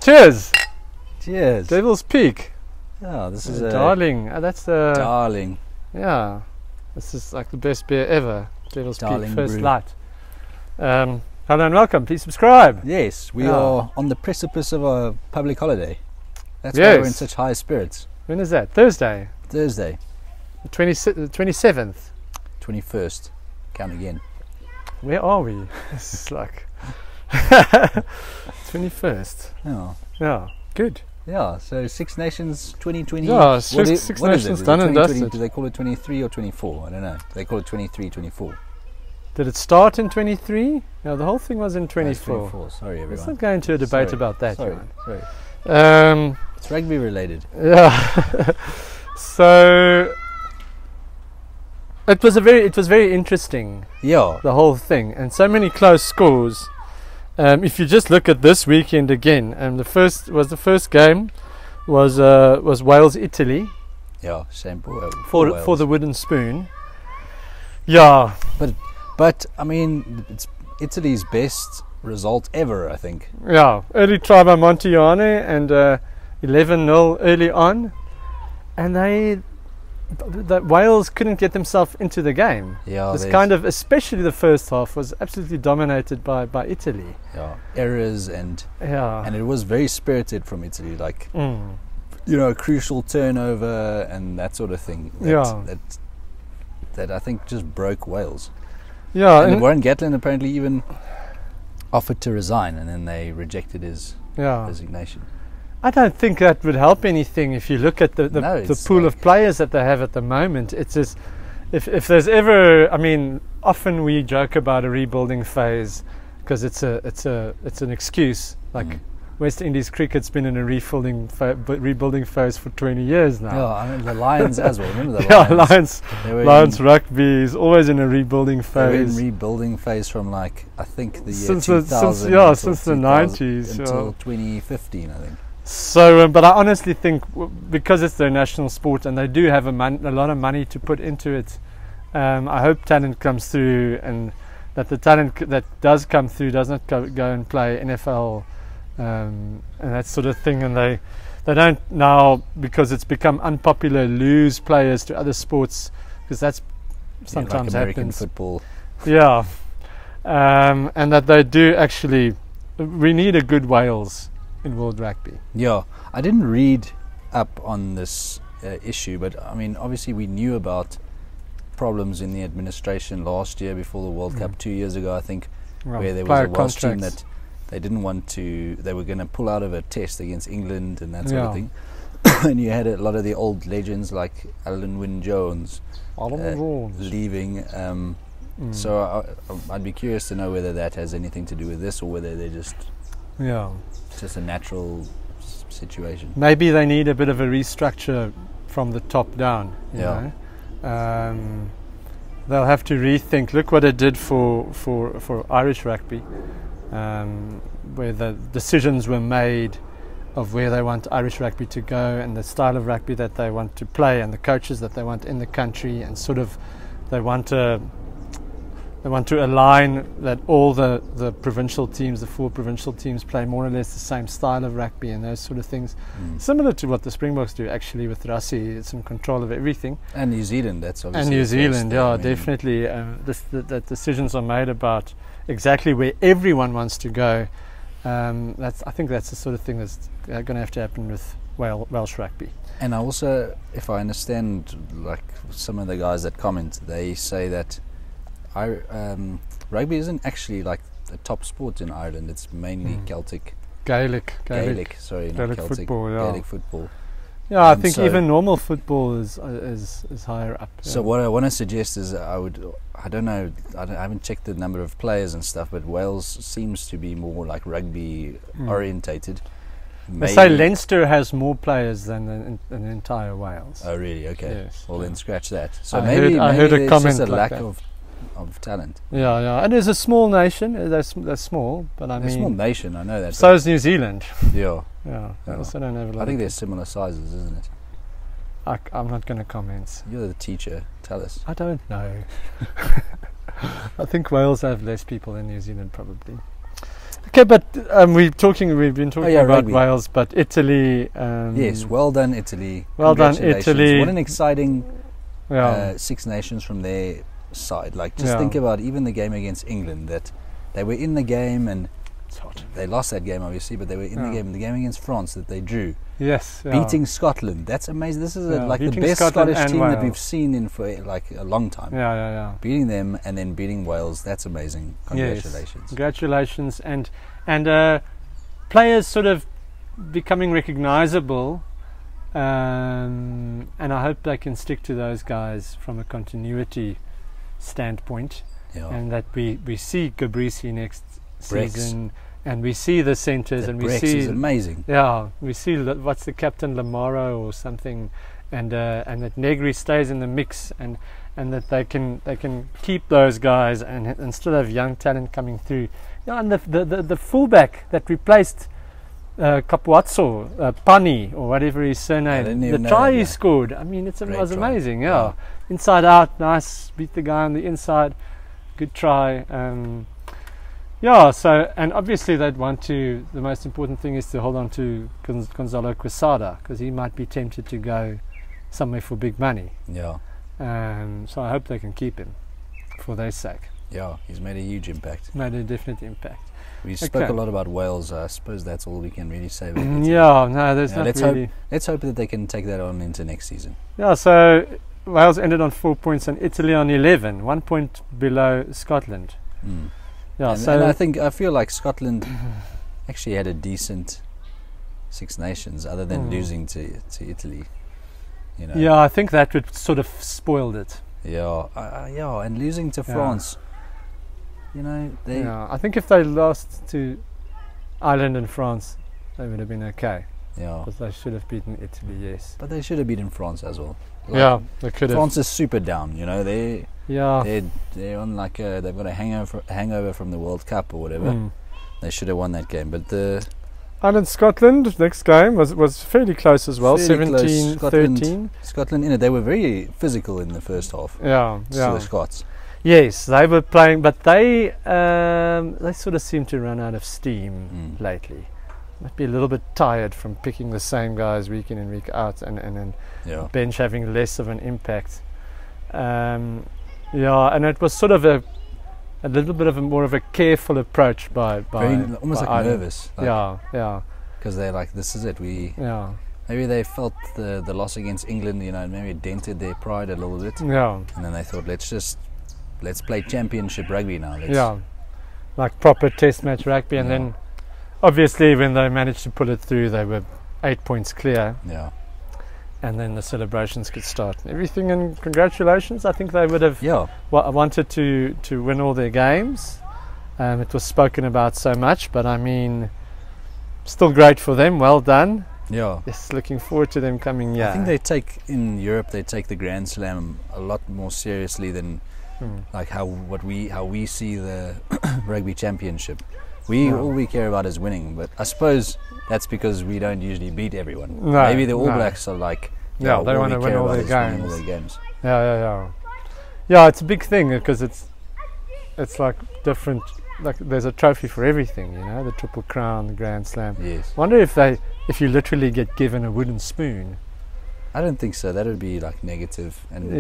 Cheers! Cheers. Devil's Peak. Oh, this is darling. That's the darling. Yeah, this is like the best beer ever. Devil's Darling Peak First brew. Light. Hello and welcome. Please subscribe. Yes, we are on the precipice of a public holiday. That's Yes. why we're in such high spirits. When is that? Thursday, Thursday, the 27th. 21st. Count again. Where are we? This is like 21st. Oh. Yeah, good. Yeah, so Six Nations 2020. Yeah, what Six is it? Nations Is it done and 2020? dusted. Do they call it 23 or 24? I don't know. They call it 23, 24. Did it start in 23? No, the whole thing was in Oh, it's 24. 24. Sorry, Let's everyone. not go into a debate Sorry. about that. Sorry. Johan. Sorry. It's rugby related. Yeah. So it was very interesting, Yeah. the whole thing, and so many close scores. If you just look at this weekend again, the first game was Wales Italy Yeah. Same for the wooden spoon. Yeah. But I mean, it's Italy's best result ever, I think. Yeah, early try by Montione and 11-0 early on, and the Wales couldn't get themselves into the game. Yeah, This kind of, especially the first half, was absolutely dominated by Italy. yeah, errors and Yeah, it was very spirited from Italy, like Mm. a crucial turnover and that sort of thing. That I think just broke Wales. yeah, And and- Warren Gatland apparently even offered to resign, and then they rejected his yeah. resignation. I don't think that would help anything if you look at No, the it's pool like- of players that they have at the moment. It's just, if there's ever, I mean, often we joke about a rebuilding phase because it's an excuse. Like Mm. West Indies cricket's been in a rebuilding phase for 20 years now. Yeah, I mean the Lions as well. Remember the Yeah, Lions? They were Lions rugby is always in a rebuilding they were in phase. rebuilding phase from like I think the year Since the- 2000 yeah, until since the 2000 90s, until yeah. 2015, I think. So, but I honestly think because it's their national sport and they do have a lot of money to put into it, I hope talent comes through, and that the talent that does come through does not go and play NFL and that sort of thing, and they don't now, because it's become unpopular, lose players to other sports, because that's sometimes like American happens. football. Yeah, and that they do actually. We need a good Wales in World Rugby. Yeah, I didn't read up on this issue, but I mean, obviously we knew about problems in the administration last year before the World Cup, 2 years ago, I think, Well, where there was player a Welsh team contracts. that they didn't want to, they were going to pull out of a test against England and that sort Yeah. of thing. And you had a lot of the old legends like Alan Wynne-Jones leaving. So I'd be curious to know whether that has anything to do with this, or whether they're just a natural situation. Maybe they need a bit of a restructure from the top down. You Yeah. know? They'll have to rethink. Look what it did for Irish rugby, where the decisions were made of where they want Irish rugby to go and the style of rugby that they want to play and the coaches that they want in the country, and sort of they want to align that all the provincial teams, the 4 provincial teams, play more or less the same style of rugby and those sort of things. Similar to what the Springboks do actually with Rassie. It's in control of everything. And New Zealand, that's obviously. And New the Zealand, first, yeah, I mean, definitely. That decisions are made about exactly where everyone wants to go. I think that's the sort of thing that's going to have to happen with Welsh rugby. And I also, if I understand, like some of the guys that comment, they say that rugby isn't actually like the top sport in Ireland. It's mainly Gaelic, Gaelic Celtic football, yeah. Gaelic football. Yeah, I And think so- even normal football is higher up. So yeah. what I want to suggest is I don't know, I haven't checked the number of players and stuff, but Wales seems to be more like rugby orientated. They say Leinster has more players than the entire Wales. Oh really? Okay. Yes, Well, then scratch that. So I maybe heard a there's comment just a like lack that. of talent. Yeah, and it's a small nation. They're small, but I They're a mean, small nation, I know that. so is New Zealand. but yeah, Yeah, they Yeah. also don't have a lot. I think of they're similar sizes, isn't it? I'm not going to comment. You're the teacher. Tell us. I don't know. I think Wales have less people than New Zealand, probably. Okay, but we've been talking about rugby. Wales, but Italy. Yes, well done, Italy. Well done, Congratulations. Italy. What an exciting Yeah. Six Nations from their side. Like, just Yeah. think about even the game against England, that they were in the game and It's hot. they lost that game, obviously, but they were in the Yeah. game. The game against France that they drew. Yes. Yeah. Beating Scotland, that's amazing. This is Yeah, like the beating best Scotland Scottish and team that Wales. we've seen in for like a long time. Yeah, yeah, yeah. Beating them and then beating Wales, that's amazing. Congratulations. Yes. Congratulations, and players sort of becoming recognisable, and I hope they can stick to those guys from a continuity standpoint, Yeah. and that we see Gabrisi next Brex. season, and we see the centres, and we Brex see is amazing. we see what's the captain Lamaro or something, and that Negri stays in the mix, and that they can keep those guys and still have young talent coming through. Yeah, and the fullback that replaced Capuazzo, Pani or whatever his surname, the try he scored. I mean, it was amazing. Yeah, inside out, nice, beat the guy on the inside, good try. Yeah, so, and obviously they'd want to, the most important thing is to hold on to Gonzalo Quesada, because he might be tempted to go somewhere for big money. Yeah. So I hope they can keep him for their sake. Yeah, he's made a huge impact. Made a definite impact. We spoke a lot about Wales. I suppose that's all we can really say about it. Yeah, no, there's not really. Let's hope that they can take that on into next season. Yeah, so Wales ended on 4 points and Italy on 11, 1 point below Scotland. Mm. Yeah, and I feel like Scotland actually had a decent Six Nations, other than losing to Italy. You know. Yeah, I think that would sort of spoiled it. Yeah, and losing to France. You know, I think if they lost to Ireland and France, they would have been okay. Yeah, because they should have beaten Italy. Yes, but they should have beaten France as well. Like, they could have. France is super down. You know, they're on like they've got a hangover from the World Cup or whatever. They should have won that game, but the Ireland Scotland next game was fairly close as well, 17-13. Scotland in it. They were very physical in the first half. Yeah. The Scots. Yes, they were playing, but they sort of seem to run out of steam lately. Might be a little bit tired from picking the same guys week in and week out, and then bench having less of an impact. And it was sort of a little bit of more of a careful approach by almost like nervous. Like, because they're like, this is it. Maybe they felt the loss against England, you know, maybe it dented their pride a little bit. Yeah. And then they thought, let's play championship rugby now. Like proper test match rugby, and then obviously when they managed to pull it through, they were 8 points clear. Yeah. And then the celebrations could start and everything, and congratulations. I think they would have wanted to win all their games. It was spoken about so much, but I mean, still great for them. Well done. Yeah. Yes, looking forward to them coming here. I think in Europe they take the Grand Slam a lot more seriously than like how we see the rugby championship. All we care about is winning, but I suppose that's because we don't usually beat everyone. No, maybe the All Blacks are like, they want to win all their games. Yeah. It's a big thing because it's like different. Like there's a trophy for everything, you know, the Triple Crown, the Grand Slam. Yes. Wonder if you literally get given a wooden spoon. I don't think so. That would be like negative and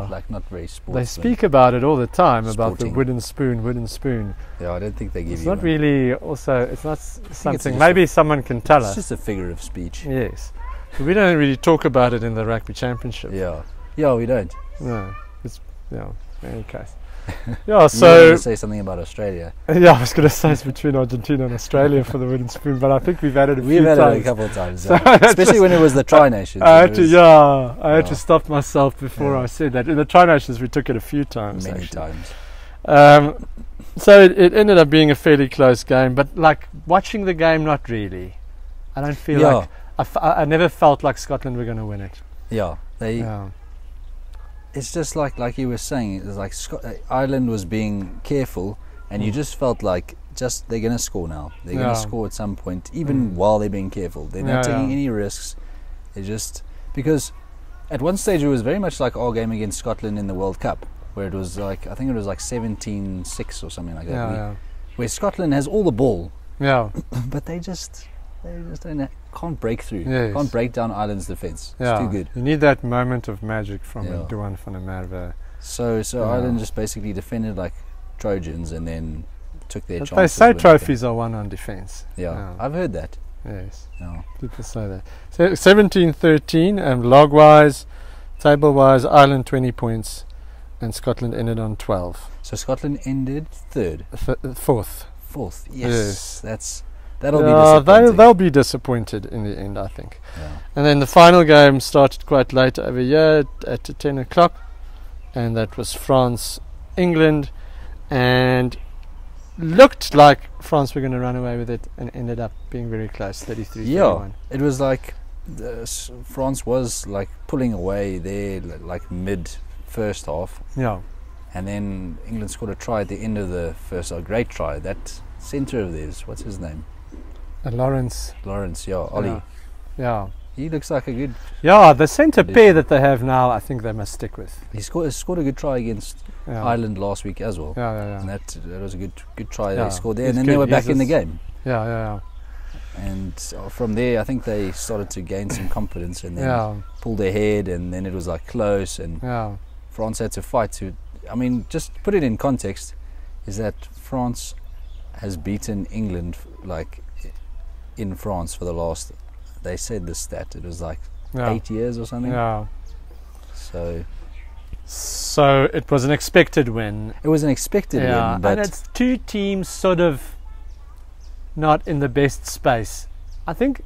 like not very sportsman. They speak about it all the time about the wooden spoon. Yeah, I don't think they give it's you. It's not one. really. Also, it's not something. Maybe someone can tell us. It's just a figure of speech. Yes, but we don't really talk about it in the rugby championship. Yeah, we don't. No, it's in any case. Yeah, so you were say something about Australia. Yeah, I was going to say it's between Argentina and Australia for the wooden spoon, but I think we've had it We've had it a couple of times, especially when it was the Tri-Nations. I had to stop myself before I said that. In the Tri-Nations, we took it a few times. Many times. So it ended up being a fairly close game, but like watching the game, not really. I don't feel like I never felt like Scotland were going to win it. It's just like you were saying, it was like Ireland was being careful, and you just felt like they're going to score now. They're going to score at some point, even while they're being careful. They're not taking any risks. They just, because at one stage it was very much like our game against Scotland in the World Cup, where it was like, I think it was like 17-6 or something like that. Where Scotland has all the ball, Yeah. But they just can't break through. Yes. Can't break down Ireland's defence. Yeah. It's too good. You need that moment of magic from Yeah. Duan van der Merwe. So Yeah. Ireland just basically defended like Trojans and then took their But chances. they say when trophies are won on defence. Yeah. Yeah. I've heard that. Yes. Yeah. People say that. So 17-13, log-wise, table-wise, Ireland 20 points, and Scotland ended on 12. So Scotland ended third. Fourth. Fourth. Yes. That'll be Yeah, disappointing. they'll be disappointed in the end, I think. Yeah. And then the final game started quite late over here at 10 o'clock, and that was France-England, and looked like France were going to run away with it, and ended up being very close, 33-31. Yeah, it was like France was like pulling away there like mid first half, Yeah. and then England scored a try at the end of the first half. Great try. That centre of theirs, what's his name? Lawrence. Ollie. Yeah. Yeah. He looks like a good. Yeah, the centre pair that they have now, I think they must stick with. He scored a good try against Yeah. Ireland last week as well. Yeah. And that was a good try Yeah, they scored there, he's and then they good. were back He's in the a game. Yeah. And from there, I think they started to gain some confidence, and then Yeah. pulled ahead, and then it was like close, and Yeah. France had to fight to. I mean, just to put it in context, is that France has beaten England like in France for the last. They said this stat. It was like Yeah. 8 years or something. Yeah. So it was an expected win. it was an expected win, but and it's two teams sort of not in the best space. I think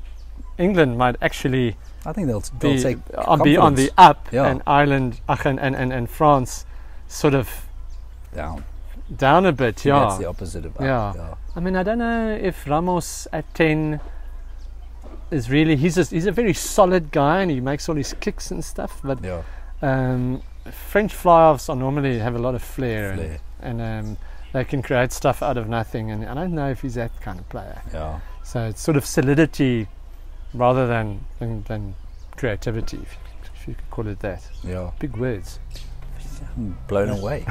England might actually I think they'll be take on confidence the up, Yeah. and Ireland and France sort of down. down a bit. That's Yeah. the opposite of up. Yeah. I mean, I don't know if Ramos at 10 is really. He's a very solid guy, and he makes all his kicks and stuff. But Yeah. French fly-offs are normally have a lot of flair. Flair. And they can create stuff out of nothing. And I don't know if he's that kind of player. Yeah. So it's sort of solidity rather than creativity, if you could call it that. Yeah. Big words. I'm blown away.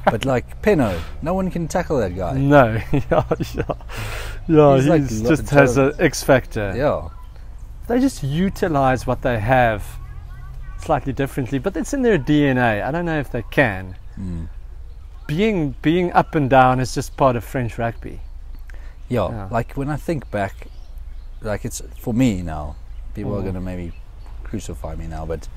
But like Penno, no one can tackle that guy. No, yeah, He's like he just has an X factor. Yeah. They just utilize what they have slightly differently, but it's in their DNA. I don't know if they can. Mm. Being up and down is just part of French rugby. Yeah. Like when I think back, like it's for me now. People are going to maybe crucify me now, but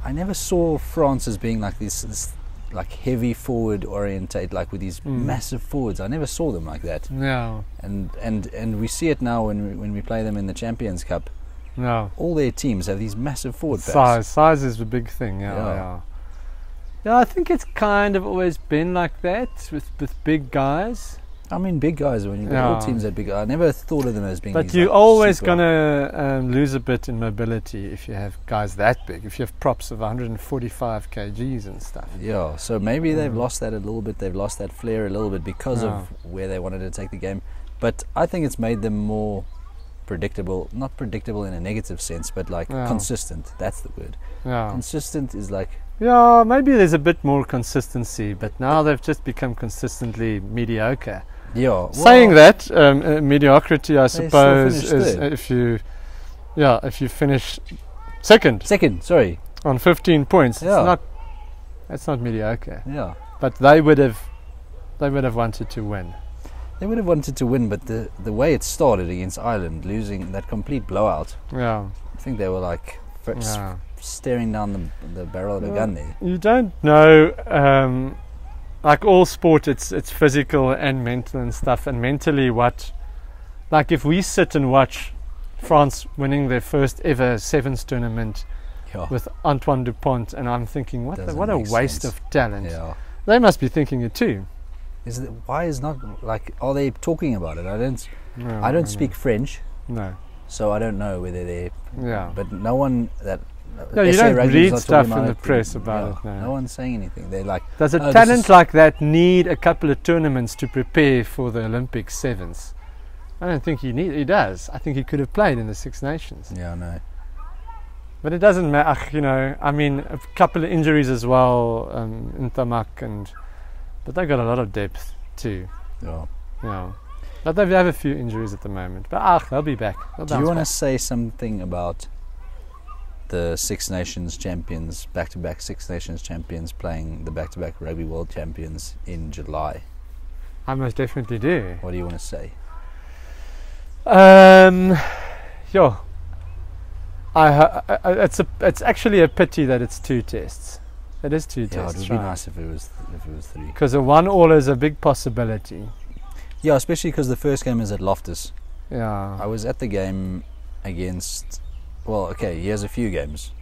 I never saw France as being like this like heavy forward orientate, like with these massive forwards. I never saw them like that. Yeah. And we see it now when we play them in the Champions Cup. No. All their teams have these massive forward packs. Size is the big thing. Yeah. I think it's kind of always been like that with big guys. I mean, big guys. When you've got all teams that big, I never thought of them as being. But these, you're like, always super- gonna lose a bit in mobility if you have guys that big. If you have props of 145 kgs and stuff. Yeah, so maybe they've lost that a little bit. They've lost that flair a little bit because of where they wanted to take the game. But I think it's made them more predictable. Not predictable in a negative sense, but like consistent. That's the word. Yeah. Consistent is like. Yeah, maybe there's a bit more consistency, but now they've just become consistently mediocre. Yeah. Well, Saying that, mediocrity, I still suppose, finished is third. if you finish second Sorry. on 15 points. Yeah. It's not mediocre. Yeah. But they would have wanted to win. They would have wanted to win, but the way it started against Ireland, losing that complete blowout. Yeah. I think they were like staring down the barrel of a gun there. You don't know. Like all sport, it's physical and mental and stuff. And mentally, like if we sit and watch France winning their first ever sevens tournament with Antoine Dupont, and I'm thinking, what a waste of talent. Yeah. They must be thinking it too. Why is not like? Are they talking about it? I don't speak French. No. So I don't know whether they. Yeah. But no one that. No, you SA don't Rugby's read not stuff talking in the it. press about it. No one's saying anything. They're like. Does a this talent is- like that need a couple of tournaments to prepare for the Olympic sevens? I don't think he does. I think he could have played in the Six Nations. Yeah, no. But it doesn't matter, I mean, a couple of injuries as well in Tamak, but they got a lot of depth too. Yeah. Yeah. But they have a few injuries at the moment. But they'll be back. Do you want to say something about the Six Nations champions, back-to-back Six Nations champions playing the back-to-back Rugby World Champions in July? I most definitely do. What do you want to say? It's actually a pity that it's 2 tests. It is 2 tests. Yeah, it would be nice if it was 3. Because a 1-all is a big possibility. Yeah, especially because the first game is at Loftus. Yeah. I was at the game against. Well, okay, here's a few games.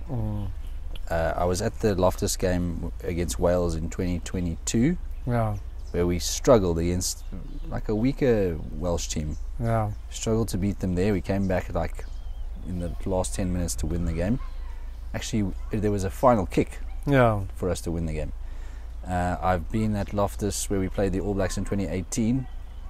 I was at the Loftus game against Wales in 2022. Yeah. Where we struggled against like a weaker Welsh team. Yeah. Struggled to beat them there. We came back like in the last 10 minutes to win the game. Actually, there was a final kick. Yeah. For us to win the game. I've been at Loftus where we played the All Blacks in 2018.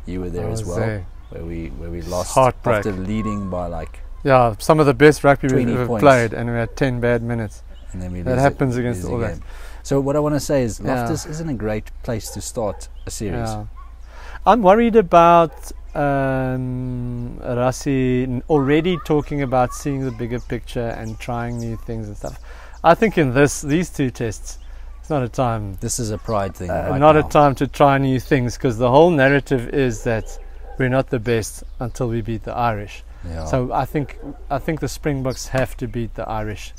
You were there as well. There. Where we lost Heartbreak. after leading by like. Yeah, some of the best rugby we've ever points. played, and we had 10 bad minutes. And then that happens against the All Blacks. So what I want to say is Loftus isn't a great place to start a series. Yeah. I'm worried about Rassie already talking about seeing the bigger picture and trying new things and stuff. I think in these 2 tests, it's not a time. This is a pride thing. Not a time to try new things, because the whole narrative is that we're not the best until we beat the Irish. Yeah. So I think the Springboks have to beat the Irish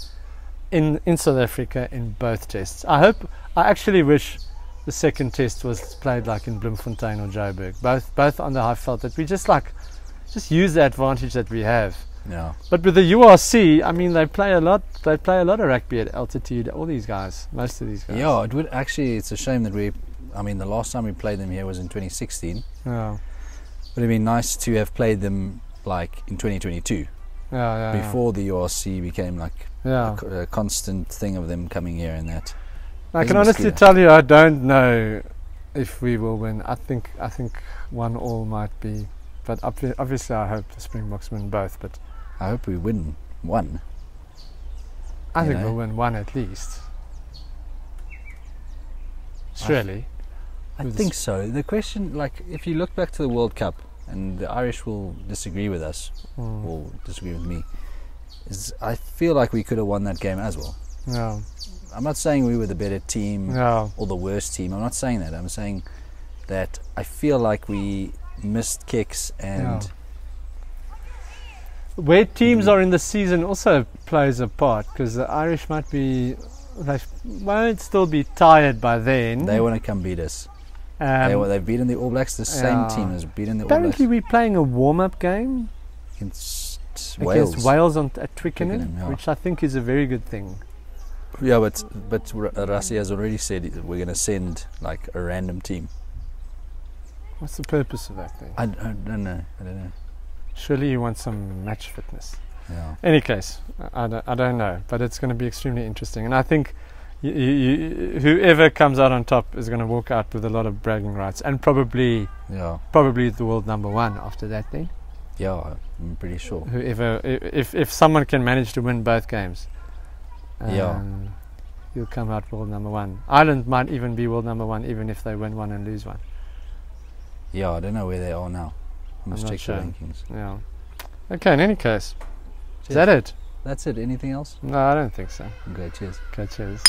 in South Africa in both tests. I actually wish the second test was played like in Bloemfontein or Joburg, both on the high veld, that we just use the advantage that we have. Yeah. But with the URC, I mean, they play a lot of rugby at altitude. All these guys, most of these guys. Yeah, it would actually. It's a shame that the last time we played them here was in 2016. Yeah. Would have been nice to have played them like in 2022. Yeah. Before the URC became like a constant thing of them coming here and that. I can honestly tell you, I don't know if we will win. I think 1-all might be, but obviously I hope the Springboks win both. But I hope we win 1. I think we'll win 1 at least. Surely. I think so. The question, like, if you look back to the World Cup, and the Irish will disagree with us, or disagree with me, is I feel like we could have won that game as well. Yeah. I'm not saying we were the better team or the worst team. I'm not saying that. I'm saying that I feel like we missed kicks and... Where teams are in the season also plays a part, because the Irish they won't still be tired by then. They want to come beat us. They've beaten the All Blacks. The same team has beaten the All Blacks. Apparently we're playing a warm-up game against Wales at Twickenham, which I think is a very good thing. Yeah, but Rassie has already said we're going to send like a random team. What's the purpose of that thing? I don't know. Surely you want some match fitness. Yeah. Any case, I don't know, but it's going to be extremely interesting, and I think whoever comes out on top is going to walk out with a lot of bragging rights, and probably the world number 1 after that. Then. Yeah, I'm pretty sure. Whoever, if someone can manage to win both games, you'll come out world number 1. Ireland might even be world number 1, even if they win 1 and lose 1. Yeah, I don't know where they are now. I must check the rankings. Yeah. Okay, in any case. Cheers. Is that it? That's it. Anything else? No, I don't think so. Okay, cheers. Okay, cheers.